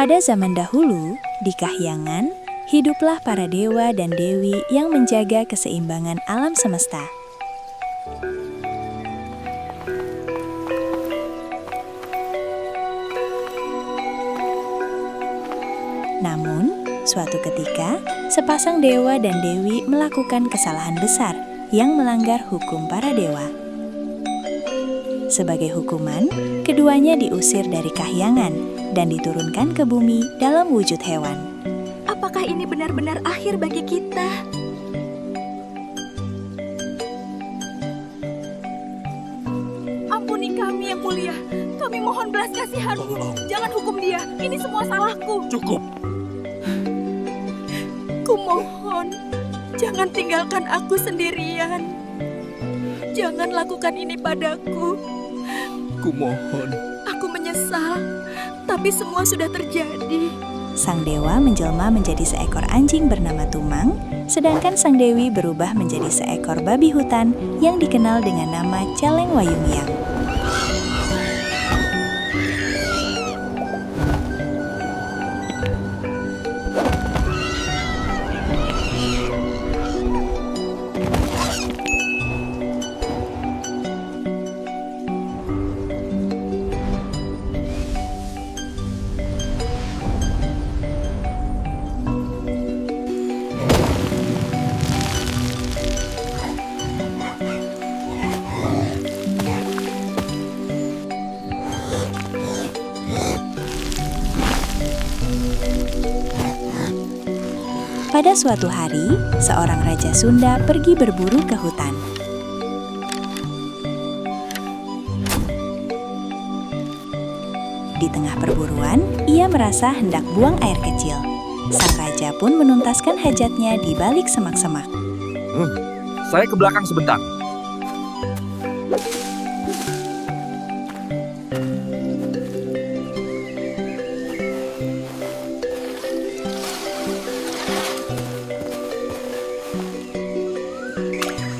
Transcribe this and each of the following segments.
Pada zaman dahulu, di Kahyangan, hiduplah para dewa dan dewi yang menjaga keseimbangan alam semesta. Namun, suatu ketika, sepasang dewa dan dewi melakukan kesalahan besar yang melanggar hukum para dewa. Sebagai hukuman, keduanya diusir dari Kahyangan dan diturunkan ke bumi dalam wujud hewan. Apakah ini benar-benar akhir bagi kita? Ampuni kami yang mulia. Kami mohon belas kasihan-Mu. Jangan hukum dia. Ini semua salahku. Cukup. Kumohon, jangan tinggalkan aku sendirian. Jangan lakukan ini padaku. Kumohon. Aku menyesal, tapi semua sudah terjadi. Sang dewa menjelma menjadi seekor anjing bernama Tumang, sedangkan sang dewi berubah menjadi seekor babi hutan yang dikenal dengan nama Celeng Wayungyang. Pada suatu hari, seorang raja Sunda pergi berburu ke hutan. Di tengah perburuan, ia merasa hendak buang air kecil. Sang raja pun menuntaskan hajatnya di balik semak-semak. Saya ke belakang sebentar.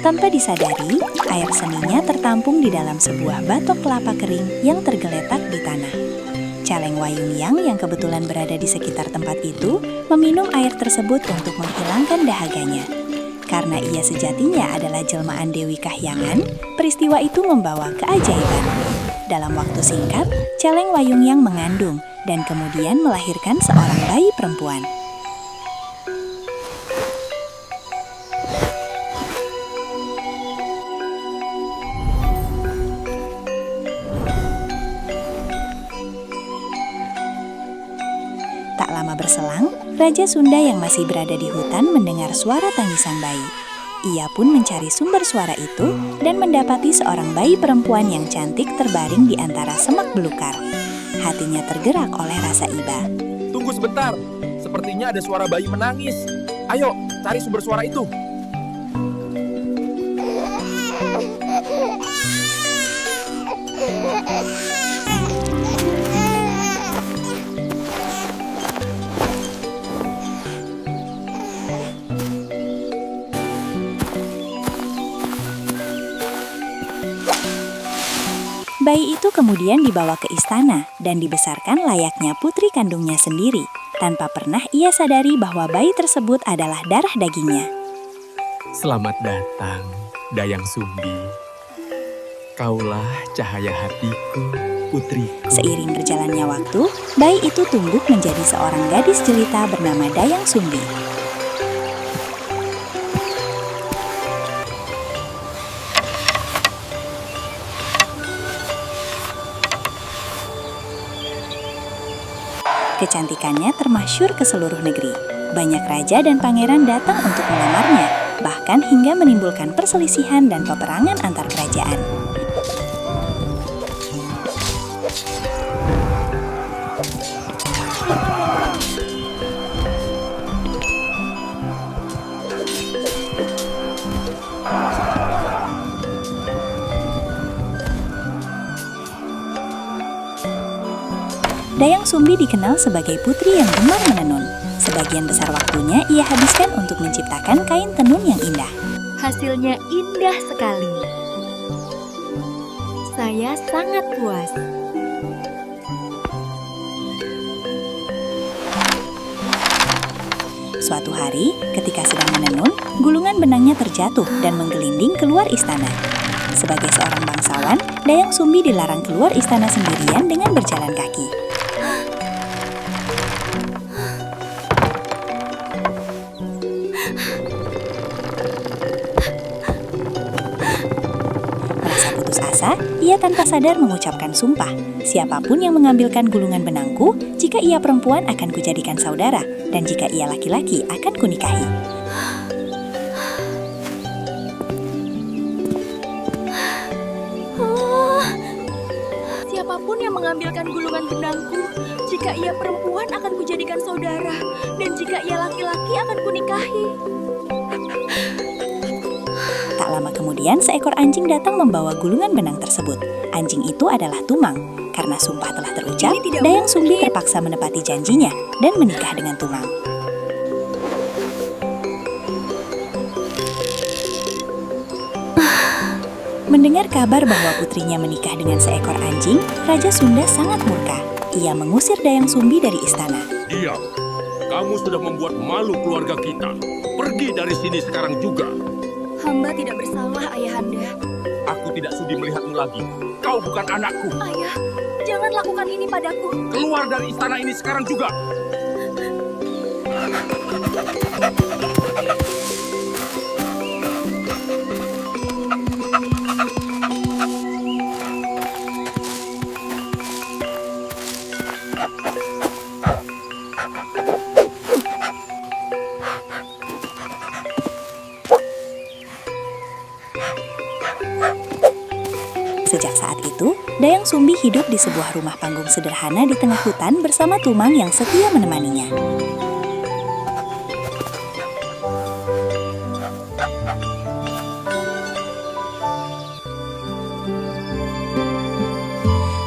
Tanpa disadari, air seninya tertampung di dalam sebuah batok kelapa kering yang tergeletak di tanah. Celeng Wayungyang yang kebetulan berada di sekitar tempat itu meminum air tersebut untuk menghilangkan dahaganya. Karena ia sejatinya adalah jelmaan Dewi Kahyangan, peristiwa itu membawa keajaiban. Dalam waktu singkat, Celeng Wayungyang mengandung dan kemudian melahirkan seorang bayi perempuan. Tak lama berselang, Raja Sunda yang masih berada di hutan mendengar suara tangisan bayi. Ia pun mencari sumber suara itu dan mendapati seorang bayi perempuan yang cantik terbaring di antara semak belukar. Hatinya tergerak oleh rasa iba. Tunggu sebentar. Sepertinya ada suara bayi menangis. Ayo, cari sumber suara itu. Bayi itu kemudian dibawa ke istana dan dibesarkan layaknya putri kandungnya sendiri, tanpa pernah ia sadari bahwa bayi tersebut adalah darah dagingnya. Selamat datang, Dayang Sumbi. Kaulah cahaya hatiku, putriku. Seiring berjalannya waktu, bayi itu tumbuh menjadi seorang gadis jelita bernama Dayang Sumbi. Kecantikannya termasyhur ke seluruh negeri. Banyak raja dan pangeran datang untuk melamarnya, bahkan hingga menimbulkan perselisihan dan peperangan antar kerajaan. Dayang Sumbi dikenal sebagai putri yang gemar menenun. Sebagian besar waktunya ia habiskan untuk menciptakan kain tenun yang indah. Hasilnya indah sekali. Saya sangat puas. Suatu hari, ketika sedang menenun, gulungan benangnya terjatuh dan menggelinding keluar istana. Sebagai seorang bangsawan, Dayang Sumbi dilarang keluar istana sendirian dengan berjalan kaki. Merasa putus asa, ia tanpa sadar mengucapkan sumpah. Siapapun yang mengambilkan gulungan benangku, jika ia perempuan akan kujadikan saudara, dan jika ia laki-laki akan kunikahi. Siapapun yang mengambilkan gulungan benangku, jika ia perempuan akan kujadikan saudara, dan jika ia laki-laki akan kunikahi. Tak lama kemudian, seekor anjing datang membawa gulungan benang tersebut. Anjing itu adalah Tumang. Karena sumpah telah terucap, Ini tidak Dayang Sumbi mungkin. terpaksa menepati janjinya dan menikah dengan Tumang. Mendengar kabar bahwa putrinya menikah dengan seekor anjing, Raja Sunda sangat murka. Ia mengusir Dayang Sumbi dari istana. Diam. Kamu sudah membuat malu keluarga kita. Pergi dari sini sekarang juga. Hamba tidak bersalah, Ayahanda. Aku tidak sudi melihatmu lagi. Kau bukan anakku. Ayah, jangan lakukan ini padaku. Keluar dari istana ini sekarang juga. Sejak saat itu, Dayang Sumbi hidup di sebuah rumah panggung sederhana di tengah hutan bersama Tumang yang setia menemaninya.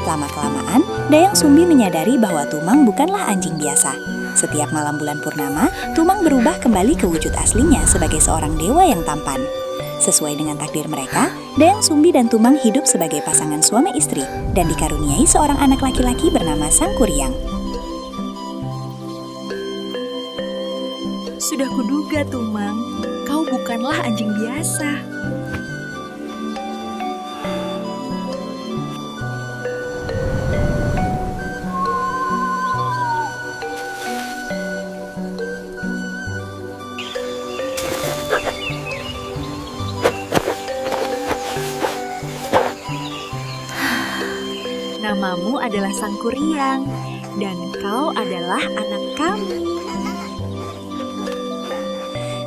Lama-kelamaan, Dayang Sumbi menyadari bahwa Tumang bukanlah anjing biasa. Setiap malam bulan purnama, Tumang berubah kembali ke wujud aslinya sebagai seorang dewa yang tampan. Sesuai dengan takdir mereka, Dayang Sumbi dan Tumang hidup sebagai pasangan suami istri dan dikaruniai seorang anak laki-laki bernama Sangkuriang. Sudah kuduga, Tumang. Kau bukanlah anjing biasa. Namamu adalah Sangkuriang, dan kau adalah anak kami.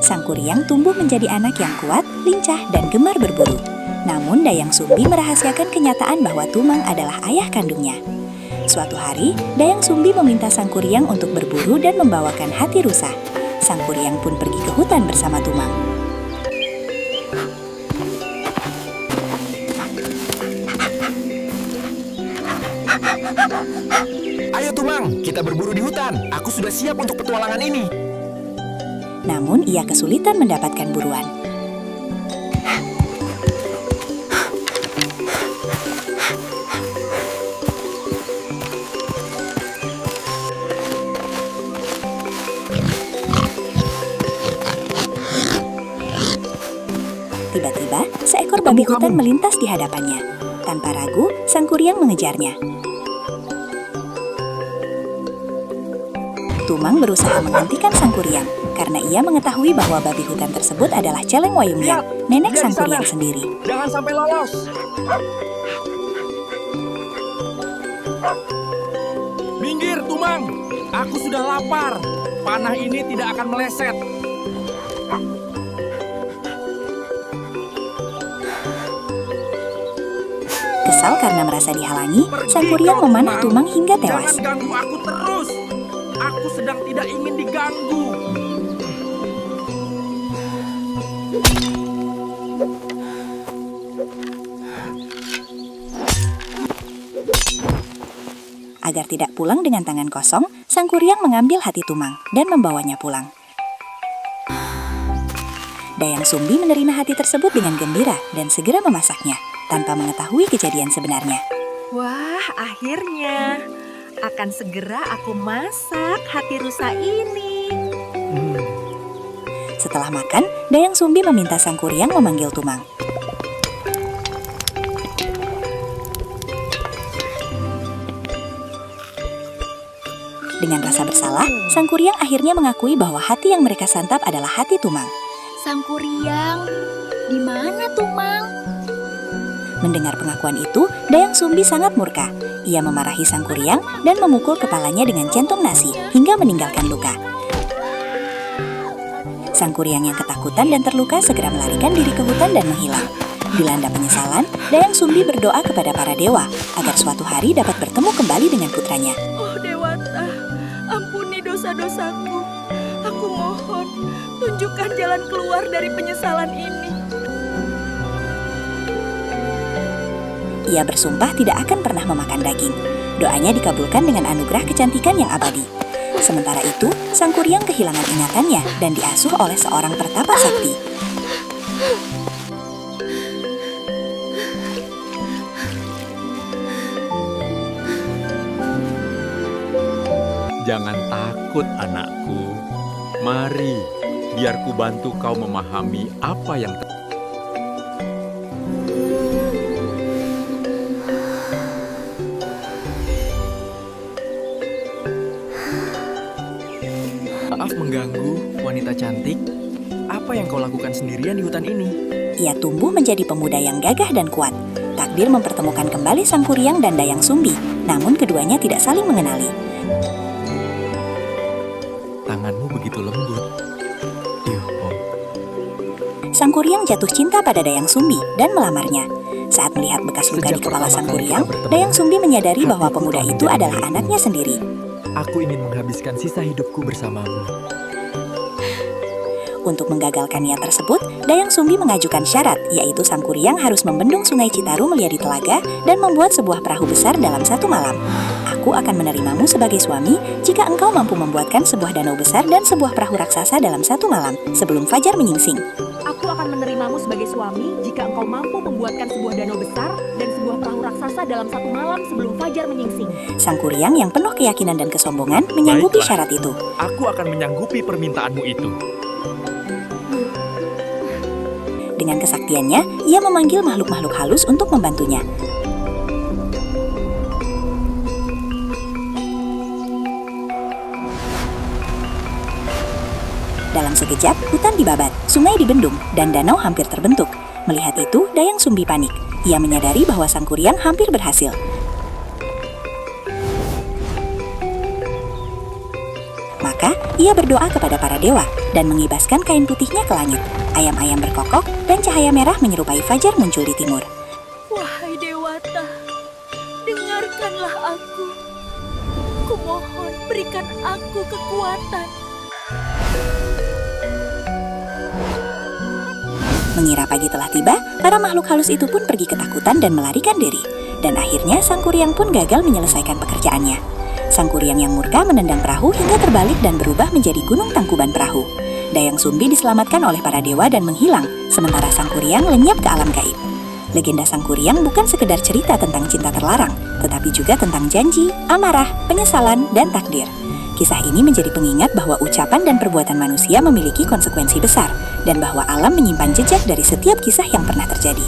Sangkuriang tumbuh menjadi anak yang kuat, lincah, dan gemar berburu. Namun Dayang Sumbi merahasiakan kenyataan bahwa Tumang adalah ayah kandungnya. Suatu hari, Dayang Sumbi meminta Sangkuriang untuk berburu dan membawakan hati rusa. Sangkuriang pun pergi ke hutan bersama Tumang. Ayo Tumang, kita berburu di hutan. Aku sudah siap untuk petualangan ini. Namun ia kesulitan mendapatkan buruan. Tiba-tiba, seekor babi hutan melintas di hadapannya. Tanpa ragu, Sangkuriang mengejarnya. Tumang berusaha menghentikan Sangkuriang karena ia mengetahui bahwa babi hutan tersebut adalah Celeng Wayumyan, nenek dia di Sangkuriang sana. sendiri. Jangan sampai lolos. Minggir, Tumang. Aku sudah lapar. Panah ini tidak akan meleset. Kesal karena merasa dihalangi, Pergi Sangkuriang kau, memanah Tumang hingga Jangan tewas. ganggu aku terus. Aku sedang tidak ingin diganggu. Agar tidak pulang dengan tangan kosong, Sangkuriang mengambil hati Tumang dan membawanya pulang. Dayang Sumbi menerima hati tersebut dengan gembira dan segera memasaknya, tanpa mengetahui kejadian sebenarnya. Wah, akhirnya. Akan segera aku masak hati rusa ini. Setelah makan, Dayang Sumbi meminta Sang Kuryang memanggil Tumang. Dengan rasa bersalah, Sang Kuryang akhirnya mengakui bahwa hati yang mereka santap adalah hati Tumang. Sang Kuryang, di mana Tumang? Mendengar pengakuan itu, Dayang Sumbi sangat murka. Ia memarahi Sang Kuryang dan memukul kepalanya dengan centong nasi hingga meninggalkan luka. Sang Kuryang yang ketakutan dan terluka segera melarikan diri ke hutan dan menghilang. Dilanda penyesalan, Dayang Sumbi berdoa kepada para dewa agar suatu hari dapat bertemu kembali dengan putranya. Oh Dewata, ampuni dosa-dosaku. Aku mohon, tunjukkan jalan keluar dari penyesalan ini. Ia bersumpah tidak akan pernah memakan daging. Doanya dikabulkan dengan anugerah kecantikan yang abadi. Sementara itu, Sang Kuryang kehilangan ingatannya dan diasuh oleh seorang pertapa sakti. Jangan takut anakku. Mari, biar ku bantu kau memahami apa yang Maaf mengganggu, wanita cantik. Apa yang kau lakukan sendirian di hutan ini? Ia tumbuh menjadi pemuda yang gagah dan kuat. Takdir mempertemukan kembali Sang Kuryang dan Dayang Sumbi, namun keduanya tidak saling mengenali. Tanganmu begitu lembut. Oh. Sang Kuryang jatuh cinta pada Dayang Sumbi dan melamarnya. Saat melihat bekas luka di Sejak kepala pertama Sang kali Kuryang, kita bertemu, Dayang Sumbi menyadari bahwa hatiku pemuda telah itu menjadi adalah milikmu. anaknya sendiri. Aku ingin menghabiskan sisa hidupku bersamamu. Untuk menggagalkan niat tersebut, Dayang Sumbi mengajukan syarat, yaitu Sang Kuryang harus membendung sungai Citarum menjadi telaga dan membuat sebuah perahu besar dalam satu malam. Aku akan menerimamu sebagai suami jika engkau mampu membuatkan sebuah danau besar dan sebuah perahu raksasa dalam satu malam, sebelum fajar menyingsing. Aku akan menerimamu sebagai suami jika engkau mampu membuatkan sebuah danau besar dan sebuah perahu raksasa dalam satu malam sebelum fajar menyingsing. Sang Kuryang yang penuh keyakinan dan kesombongan menyanggupi Baiklah. syarat itu. Aku akan menyanggupi permintaanmu itu. Dengan kesaktiannya, ia memanggil makhluk-makhluk halus untuk membantunya. Dalam sekejap, hutan dibabat, sungai dibendung, dan danau hampir terbentuk. Melihat itu, Dayang Sumbi panik. Ia menyadari bahwa Sang Kuryang hampir berhasil. Maka, ia berdoa kepada para dewa dan mengibaskan kain putihnya ke langit. Ayam-ayam berkokok dan cahaya merah menyerupai fajar muncul di timur. Wahai Dewata, dengarkanlah aku. Kumohon berikan aku kekuatan. Mengira pagi telah tiba, para makhluk halus itu pun pergi ketakutan dan melarikan diri. Dan akhirnya Sang Kuryang pun gagal menyelesaikan pekerjaannya. Sang Kuryang yang murka menendang perahu hingga terbalik dan berubah menjadi gunung tangkuban perahu. Dayang Sumbi diselamatkan oleh para dewa dan menghilang, sementara Sang Kuryang lenyap ke alam gaib. Legenda Sang Kuryang bukan sekedar cerita tentang cinta terlarang, tetapi juga tentang janji, amarah, penyesalan, dan takdir. Kisah ini menjadi pengingat bahwa ucapan dan perbuatan manusia memiliki konsekuensi besar, dan bahwa alam menyimpan jejak dari setiap kisah yang pernah terjadi.